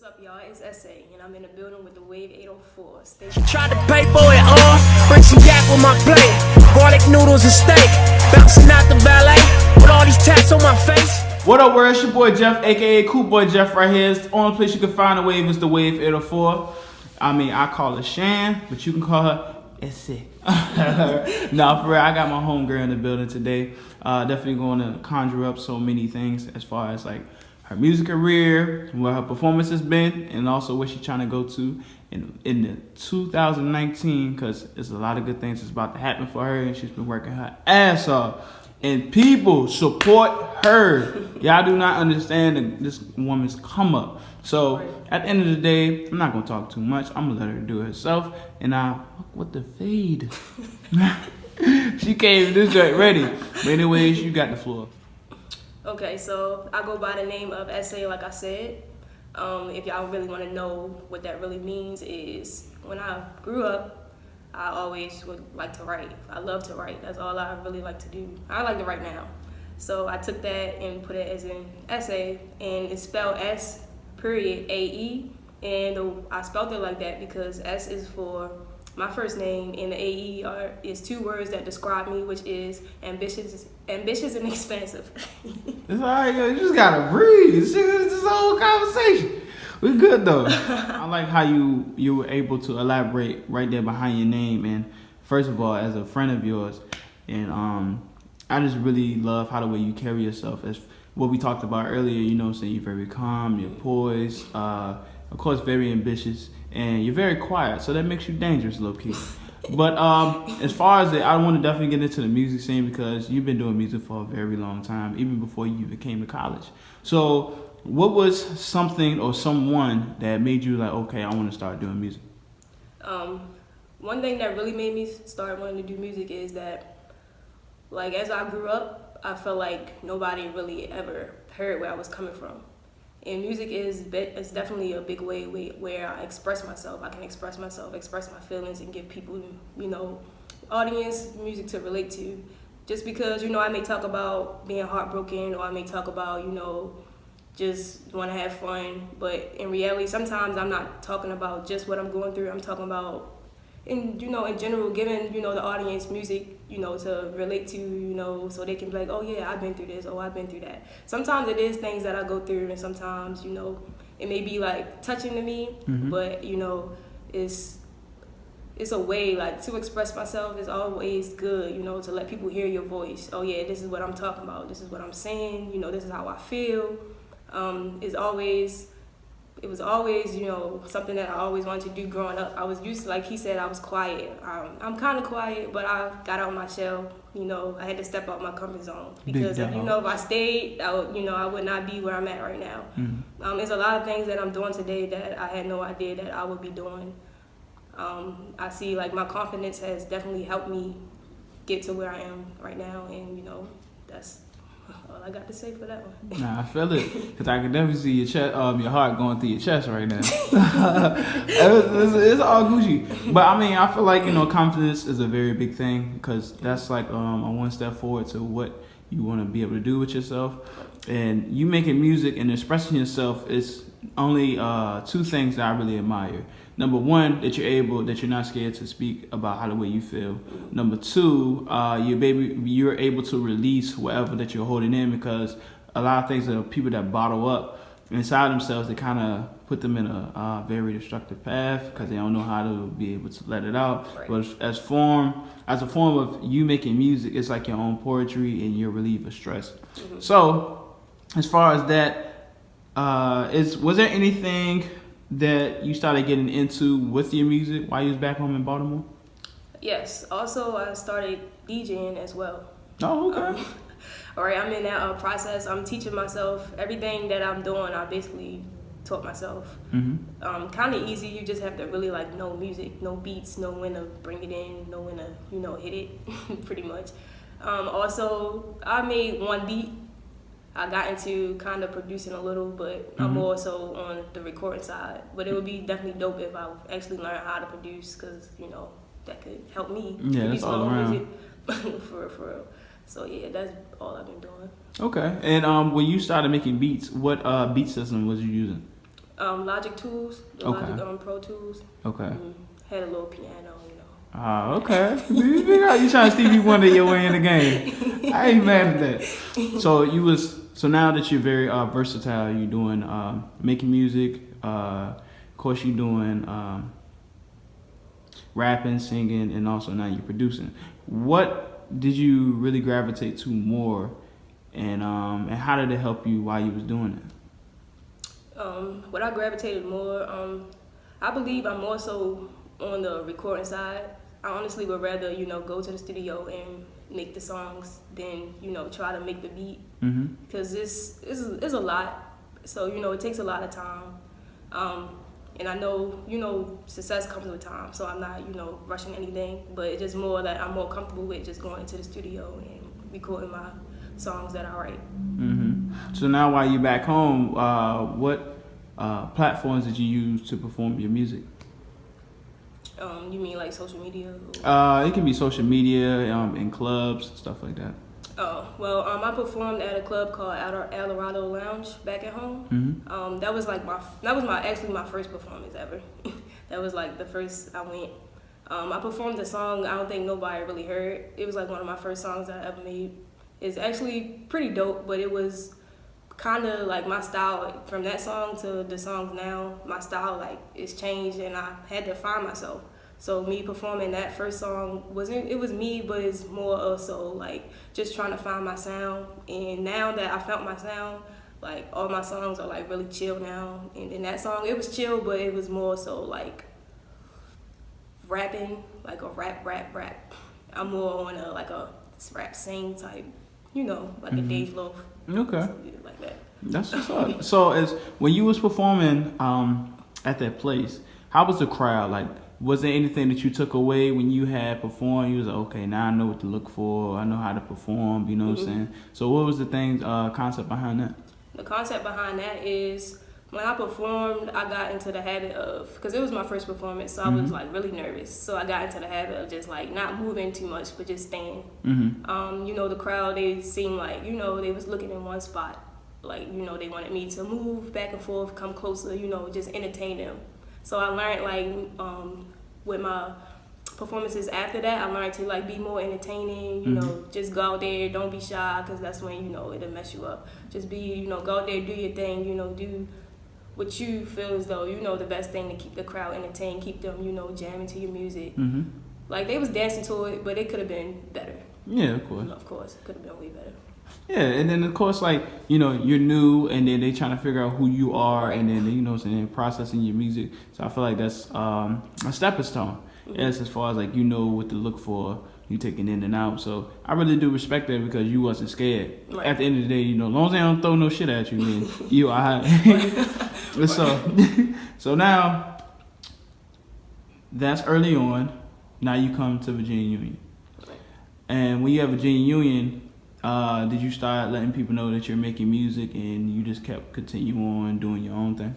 up, y'all? It's S.AE, and I'm in the building with the Wave 804. Stay Tried to pay for it all, bring some yak with my plate. Garlic noodles and steak, bouncing out the ballet with all these tats on my face. What up, world? It's your boy Jeff, aka Cool Boy Jeff, right here. It's the only place you can find a wave is the Wave 804. I mean, I call her Shann, but you can call her S.AE. No, for real, I got my homegirl in the building today. Definitely going to conjure up so many things as far as like her music career, where her performance has been, and also where she's trying to go to in the 2019, because there's a lot of good things that's about to happen for her, and she's been working her ass off. And people support her. Y'all do not understand this woman's come up. So at the end of the day, I'm not gonna talk too much. I'm gonna let her do it herself. And what the fade? She came this joint ready. But anyways, you got the floor. Okay, so I go by the name of S.AE, like I said. If y'all really want to know what that really means, is when I grew up, I always would like to write. I love to write. That's all I really like to do. I like to write now. So I took that and put it as in S.AE, and it's spelled S.AE, and I spelled it like that because S is for my first name, and the AE is two words that describe me, which is ambitious and expensive. It's alright, yo. You just gotta breathe. This is a whole conversation. We good though. I like how you were able to elaborate right there behind your name, and first of all, as a friend of yours, and I just really love how the way you carry yourself. As what we talked about earlier, you know, saying you're very calm, you're poised, of course, very ambitious, and you're very quiet, so that makes you dangerous, low key. But as far as I want to definitely get into the music scene because you've been doing music for a very long time, even before you even came to college. So what was something or someone that made you like, okay, I want to start doing music? One thing that really made me start wanting to do music is that, like, as I grew up, I felt like nobody really ever heard where I was coming from. And music is definitely a big way where I express myself. I can express myself, express my feelings, and give people, you know, audience music to relate to. Just because, you know, I may talk about being heartbroken, or I may talk about, you know, just want to have fun. But in reality, sometimes I'm not talking about just what I'm going through. I'm talking about, in general, giving, you know, the audience music, you know, to relate to, you know, so they can be like, oh yeah, I've been through this, oh, I've been through that. Sometimes it is things that I go through, and sometimes, you know, it may be like touching to me, but, you know, it's a way, like, to express myself is always good, you know, to let people hear your voice. Oh yeah, this is what I'm talking about, this is what I'm saying, you know, this is how I feel. It was always, you know, something that I always wanted to do growing up. I was used to, like he said, I was quiet. I'm kind of quiet, but I got out of my shell. You know, I had to step out my comfort zone because if I stayed, I would not be where I'm at right now. There's a lot of things that I'm doing today that I had no idea that I would be doing. I see, like, my confidence has definitely helped me get to where I am right now, and, you know, that's all I got to say for that one. Nah, I feel it, because I can definitely see your chest, your heart going through your chest right now. it's all Gucci. But I mean, I feel like, you know, confidence is a very big thing, because that's like a one step forward to what you want to be able to do with yourself. And you making music and expressing yourself is only two things that I really admire. Number one, that you're not scared to speak about how the way you feel. Number two, you're able to release whatever that you're holding in, because a lot of things that people that bottle up inside themselves, they kind of put them in a very destructive path because they don't know how to be able to let it out. Right. But as a form of you making music, it's like your own poetry and your relief of stress. So, as far as that, was there anything that you started getting into with your music while you was back home in Baltimore? Yes. Also, I started DJing as well. Oh, okay. All right, I'm in that process. I'm teaching myself. Everything that I'm doing, I basically taught myself. Kind of easy. You just have to really, like, know music, know beats, know when to bring it in, know when to, you know, hit it, pretty much. Also, I made one beat. I got into kind of producing a little, but I'm also on the recording side. But it would be definitely dope if I actually learned how to produce, because, you know, that could help me produce my own music. for real. So yeah, that's all I've been doing. Okay. And when you started making beats, what beat system was you using? Logic Tools, the Okay. Logic Pro Tools. Okay. Had a little piano, you know. Ah, okay. You trying to Stevie Wonder your way in the game? I ain't mad at that. So now that you're very versatile, you're doing making music. Of course, you're doing rapping, singing, and also now you're producing. What did you really gravitate to more, and how did it help you while you was doing it? What I gravitated more, I believe I'm more so on the recording side. I honestly would rather, you know, go to the studio and make the songs than, you know, try to make the beat. Because this is a lot. So, you know, it takes a lot of time. And I know, you know, success comes with time. So I'm not, you know, rushing anything. But it's just more that I'm more comfortable with just going into the studio and recording my songs that I write. So now while you're back home, what platforms did you use to perform your music? You mean like social media? It can be social media, in clubs, stuff like that. Oh, well, I performed at a club called Eldorado Lounge back at home. That was like actually my first performance ever. That was like the first I went. I performed a song I don't think nobody really heard. It was like one of my first songs I ever made. It's actually pretty dope, but it was kind of like my style from that song to the songs now. My style like it's changed, and I had to find myself. So me performing that first song was me, but it's more also like just trying to find my sound. And now that I found my sound, like all my songs are like really chill now. And in that song, it was chill, but it was more so like rapping, like a rap. I'm more on a rap sing type, you know, like a Dave Loaf. Okay. Like that. That's what's up. So as when you was performing at that place, how was the crowd? Like, was there anything that you took away when you had performed? You was like, okay, now I know what to look for. I know how to perform. You know what I'm saying? So what was the concept behind that? The concept behind that is when I performed, I got into the habit of, because it was my first performance, so I was like really nervous. So I got into the habit of just like not moving too much, but just staying. You know, the crowd, they seemed like, you know, they was looking in one spot. Like, you know, they wanted me to move back and forth, come closer, you know, just entertain them. So I learned like with my performances after that, I learned to like be more entertaining, you know, just go out there, don't be shy, because that's when, you know, it'll mess you up. Just be, you know, go out there, do your thing, you know, do what you feel as though, you know, the best thing to keep the crowd entertained, keep them, you know, jamming to your music. Like they was dancing to it, but it could have been better. Yeah, of course. Of course, it could have been way better. Yeah, and then of course, like, you know, you're new, and then they trying to figure out who you are, and then, you know, and then processing your music. So I feel like that's a stepping stone. Yes, as far as like, you know what to look for, you taking in and out. So I really do respect that because you wasn't scared. Right. At the end of the day, you know, as long as they don't throw no shit at you, then you are. So now that's early on. Now you come to Virginia Union, and when you have Virginia Union. Did you start letting people know that you're making music and you just kept continuing on doing your own thing?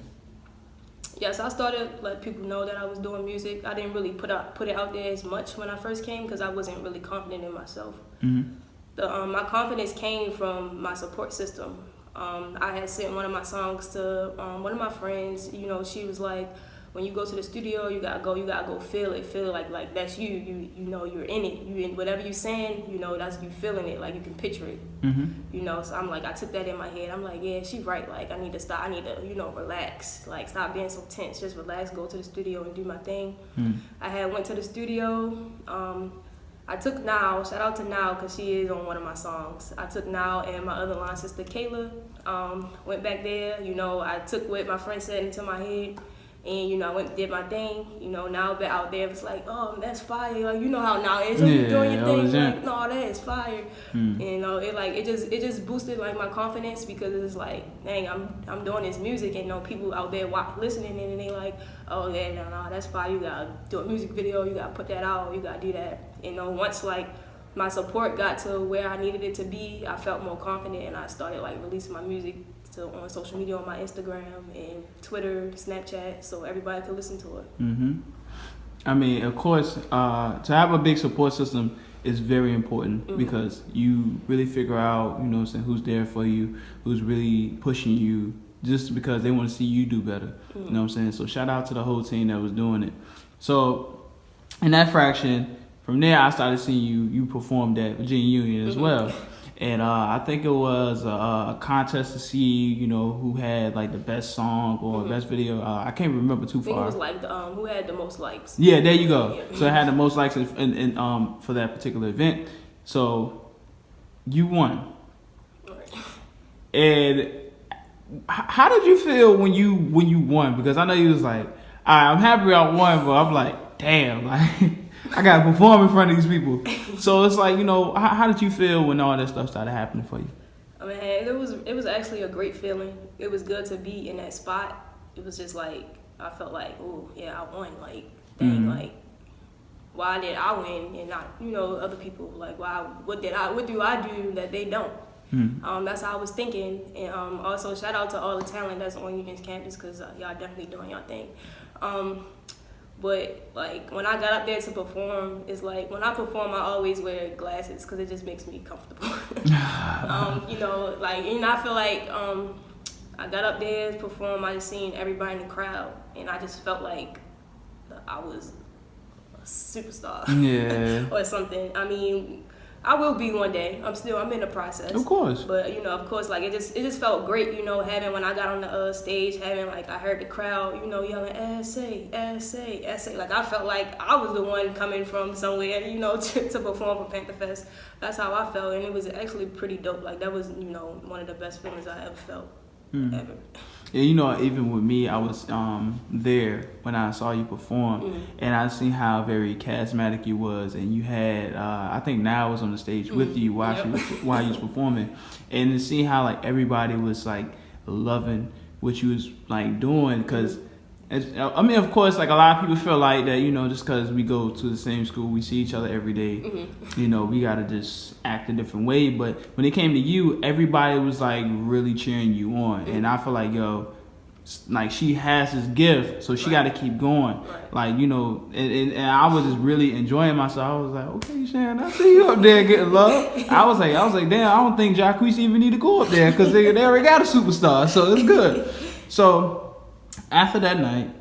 Yes, I started letting people know that I was doing music. I didn't really put it out there as much when I first came because I wasn't really confident in myself. My confidence came from my support system. I had sent one of my songs to one of my friends. You know, she was like, when you go to the studio, you gotta go feel it like that's you. You know, you're in it. You in whatever you're saying, you know, that's you feeling it, like you can picture it. You know, so I'm like, I took that in my head. I'm like, yeah, she's right. Like I need to, you know, relax. Like stop being so tense. Just relax, go to the studio and do my thing. I had went to the studio. I took Now, shout out to Now because she is on one of my songs. I took Now and my other line sister Kayla, went back there. You know, I took what my friend said into my head. And, you know, I went and did my thing. You know, now I've been out there, it's like, oh, that's fire. Like, you know how now is. You're doing your thing. Like, no, that is fire. And, you know, it just boosted, like, my confidence because it's like, dang, I'm doing this music. And, you know, people out there listening and they like, oh, yeah, no, that's fire. You got to do a music video. You got to put that out. You got to do that. You know, once, like, my support got to where I needed it to be, I felt more confident and I started, like, releasing my music on social media, on my Instagram and Twitter, Snapchat, so everybody could listen to it. I mean, of course, to have a big support system is very important because you really figure out, you know, who's there for you, who's really pushing you just because they want to see you do better. You know what I'm saying? So shout out to the whole team that was doing it. So in that fraction, from there I started seeing you performed at Virginia Union as well. And I think it was a contest to see, who had like the best song or best video. I can't remember too far. I think it was like who had the most likes. Yeah, there you go. Yeah. So it had the most likes in for that particular event. So you won. Right. And how did you feel when you won? Because I know you was like, I'm happy I won, but I'm like, damn, like I gotta perform in front of these people. So it's like, how did you feel when all that stuff started happening for you? I mean, it was actually a great feeling. It was good to be in that spot. It was just like I felt like, oh yeah, I won. Like dang, like why did I win and not other people? Like what do I do that they don't? That's how I was thinking. And also shout out to all the talent that's on Union's campus because y'all definitely doing y'all thing. But like when I got up there to perform, it's like when I perform, I always wear glasses because it just makes me comfortable. I feel like I got up there to perform. I just seen everybody in the crowd, and I just felt like I was a superstar, or something. I mean, I will be one day. I'm in the process. Of course. But of course, like it just felt great, having when I got on the stage, having like I heard the crowd, yelling S.AE, S.AE, S.AE. Like I felt like I was the one coming from somewhere, to perform for Panther Fest. That's how I felt, and it was actually pretty dope. Like that was, one of the best feelings I ever felt. Ever. Yeah, even with me, I was there when I saw you perform, and I seen how very charismatic you was, and you had I think Now was on the stage with you while you was performing, and to see how like everybody was like loving what you was like doing, because I mean, of course, like a lot of people feel like that, just because we go to the same school, we see each other every day, we gotta just act a different way. But when it came to you, everybody was like really cheering you on, and I feel like like she has this gift, so she got to keep going. Right. Like and I was just really enjoying myself. I was like, okay, Shann, I see you up there getting love. I was like, damn, I don't think Jacquees even need to go up there because they already got a superstar, so it's good. So after that night,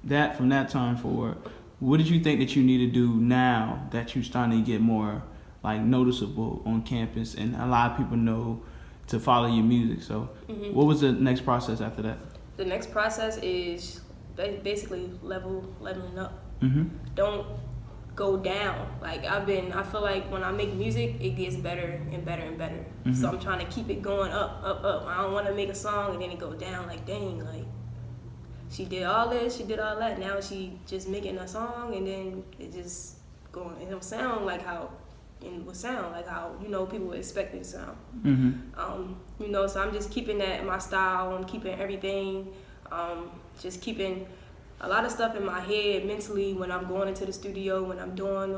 that from that time forward, what did you think that you need to do now that you're starting to get more like noticeable on campus and a lot of people know to follow your music? So what was the next process after that? The next process is basically leveling up. Don't go down. Like I feel like when I make music, it gets better and better and better. So I'm trying to keep it going up. I don't want to make a song and then it go down. Like dang, like she did all this, she did all that. Now she just making a song and then it just going. It don't sound like how it would sound, like how people would expect it to sound. So I'm just keeping that my style. I'm keeping everything. Just keeping a lot of stuff in my head mentally when I'm going into the studio, when I'm doing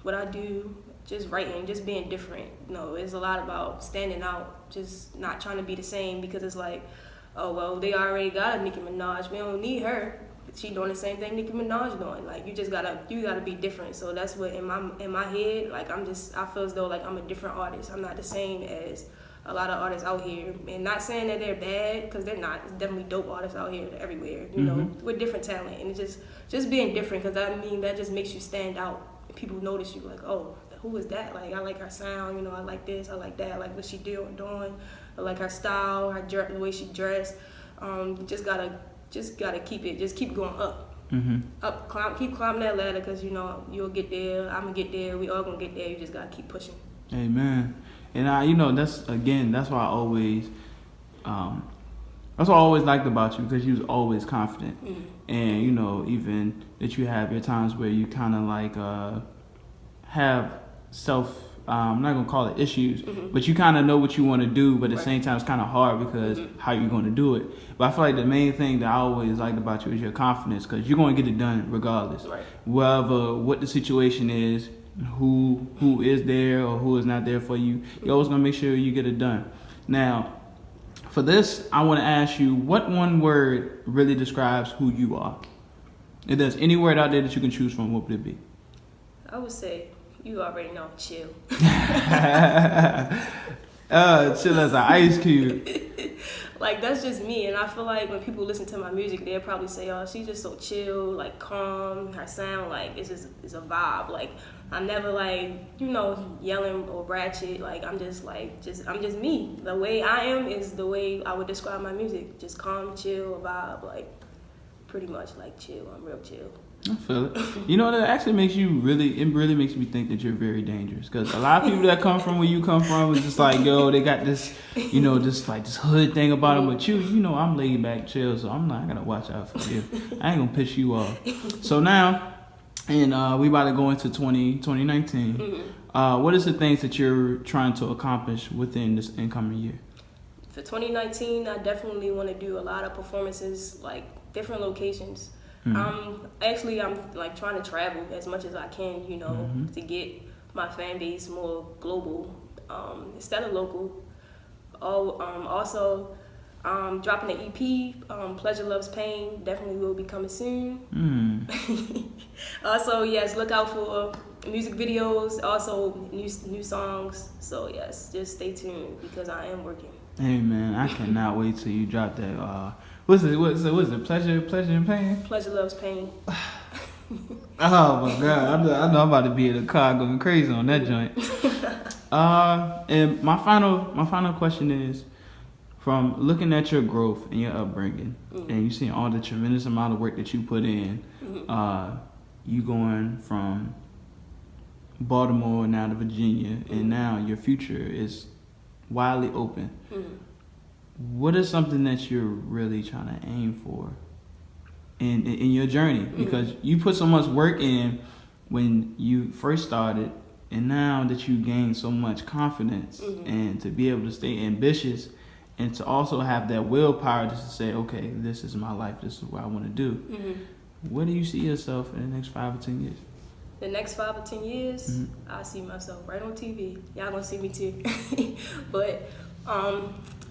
what I do, just writing, just being different. It's a lot about standing out, just not trying to be the same because it's like, oh well, they already got a Nicki Minaj. We don't need her. She doing the same thing Nicki Minaj doing. Like you gotta be different. So that's what in my head, like I feel as though like I'm a different artist. I'm not the same as a lot of artists out here. And not saying that they're bad, because they're not. There's definitely dope artists out here everywhere, with different talent. And it's just being different, because that just makes you stand out. People notice you, like, oh, who is that? Like, I like her sound, I like this, I like that, I like what she doing. I like her style, the way she dressed. Just gotta keep going up. Up, keep climbing that ladder, because you'll get there. I'm gonna get there. We all gonna get there. You just gotta keep pushing. Amen. And that's why I always that's what I always liked about you, because you was always confident. And even that you have your times where you kind of like have self I'm not gonna call it issues, but you kind of know what you want to do, but at the same time it's kind of hard because how you're going to do it. But I feel like the main thing that I always liked about you is your confidence, because you're going to get it done regardless. Right. What the situation is, who is there or who is not there for you, you're always going to make sure you get it done. Now, for this, I want to ask you, what one word really describes who you are? If there's any word out there that you can choose from, what would it be? I would say, you already know, chill. Chill as an ice cube. Like that's just me, and I feel like when people listen to my music, they'll probably say, "Oh, she's just so chill, like calm. Her sound, like it's a vibe. Like I'm never like yelling or ratchet. Like I'm just me. The way I am is the way I would describe my music. Just calm, chill, vibe. Like pretty much like chill. I'm real chill." I feel it. That actually makes it really makes me think that you're very dangerous. Because a lot of people that come from where you come from is just like, yo, they got this, just like this hood thing about them. But I'm laid back, chill, so I'm not going to watch out for you. I ain't going to piss you off. So now, and we about to go into 2019. Mm-hmm. What is the things that you're trying to accomplish within this incoming year? For 2019, I definitely want to do a lot of performances, like different locations. Mm-hmm. I'm like trying to travel as much as I can, Mm-hmm. to get my fan base more global instead of local. Also, dropping an EP, Pleasure Loves Pain, definitely will be coming soon. Also, yes, look out for music videos, also new songs. So yes, just stay tuned because I am working. Hey man, I cannot wait till you drop that. What's it? Pleasure and pain. Pleasure Loves Pain. Oh my god, I know I'm about to be in the car going crazy on that joint. And my final question is, from looking at your growth and your upbringing, and you seeing all the tremendous amount of work that you put in, you going from Baltimore now to Virginia, and now your future is widely open. What is something that you're really trying to aim for in your journey? Because you put so much work in when you first started, and now that you gained so much confidence, and to be able to stay ambitious, and to also have that willpower just to say, okay, this is my life, this is what I want to do. Where do you see yourself in the next 5 or 10 years? The next 5 or 10 years, I see myself right on TV. Y'all gonna see me too. But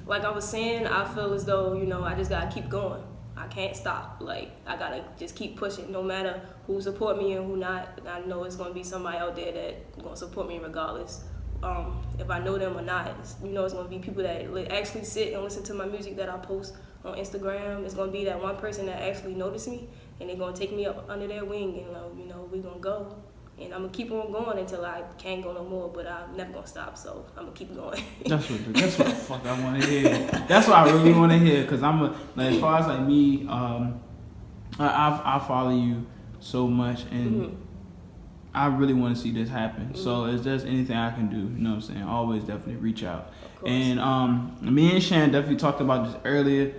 like I was saying, I feel as though, I just gotta keep going. I can't stop. Like I gotta just keep pushing, no matter who support me and who not. I know it's gonna be somebody out there that gonna support me regardless. If I know them or not, it's gonna be people that actually sit and listen to my music that I post on Instagram. It's gonna be that one person that actually noticed me, and they're gonna take me up under their wing, and we're gonna go. And I'm gonna keep on going until I can't go no more, but I'm never gonna stop, so I'm gonna keep going. That's what the fuck I want to hear. That's what I really want to hear, because as far as like me, I follow you so much, and I really want to see this happen. So if there's anything I can do, always definitely reach out. And me and Shann definitely talked about this earlier.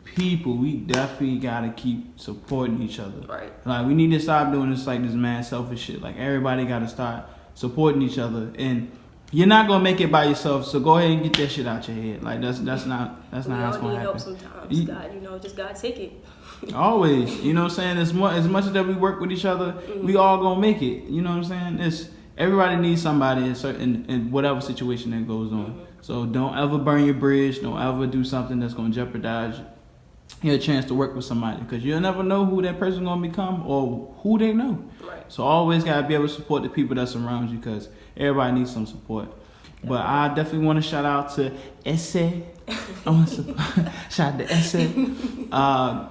People, we definitely gotta keep supporting each other. Right. Like we need to stop doing this mad selfish shit. Like everybody gotta start supporting each other, and you're not gonna make it by yourself. So go ahead and get that shit out your head. Like that's not how it's gonna happen. We all need help sometimes. God, just gotta take it. Always, what I'm saying? As much as that we work with each other, we all gonna make it. You know what I'm saying? Everybody needs somebody in whatever situation that goes on. So don't ever burn your bridge. Don't ever do something that's gonna jeopardize your chance to work with somebody, because you'll never know who that person gonna become or who they know. Right. So always gotta be able to support the people that surround you, because everybody needs some support. But I definitely want to shout out to S.AE. I want to shout out to S.AE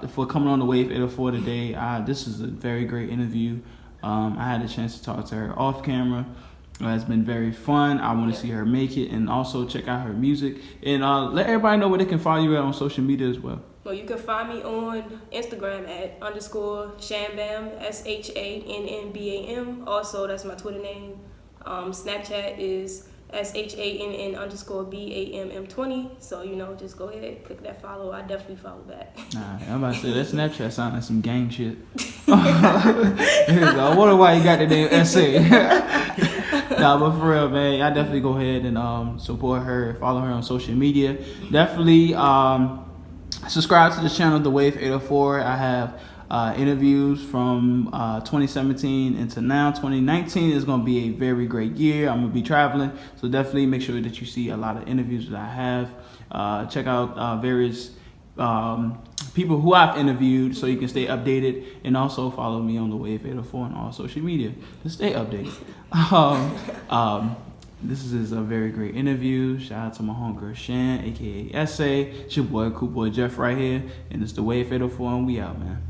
for coming on the Wave 804 today. This is a very great interview. I had a chance to talk to her off camera. It's been very fun. I want to see her make it, and also check out her music, and let everybody know where they can follow you at on social media as well. Well, you can find me on Instagram at _ShannBam, SHANNBAM. Also, that's my Twitter name. Snapchat is SHANN_BAMM20. So, just go ahead, click that follow. I definitely follow back. I'm about to say, that Snapchat sounds like some gang shit. I wonder why you got the name S.AE. Nah, but for real, man, I definitely go ahead and support her, follow her on social media. Definitely subscribe to the channel, The Wave 804. I have interviews from 2017 into now. 2019 is going to be a very great year. I'm going to be traveling, so definitely make sure that you see a lot of interviews that I have. Check out various people who I've interviewed so you can stay updated, and also follow me on The Wave 804 on all social media to stay updated. this is a very great interview. Shout out to my homegirl Shann, aka S.AE. It's your boy, cool boy Jeff right here, and it's the Wave Fatal 4, and we out, man.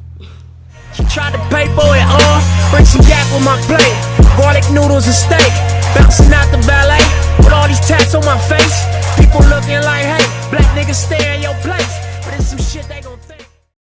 She tried to pay for it all. Bring some yak with my plate. Garlic noodles and steak. Bouncing out the valet with all these tats on my face. People looking like, hey, black niggas staring.